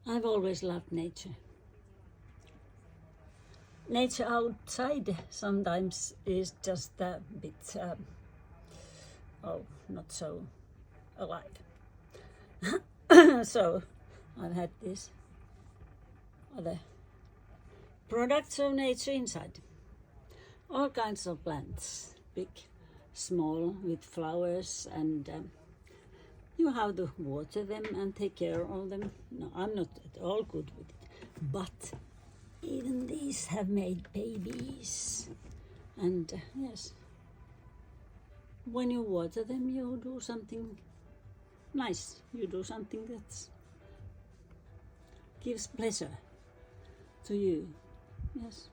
I've always loved nature. Nature outside sometimes is just a bit, not so alive. So I've had these other products of nature inside. All kinds of plants, big, small, with flowers, and you have to water them and take care of them. No, I'm not at all good with it, but even these have made babies. And yes, when you water them, you do something nice. You do something that gives pleasure to you. Yes.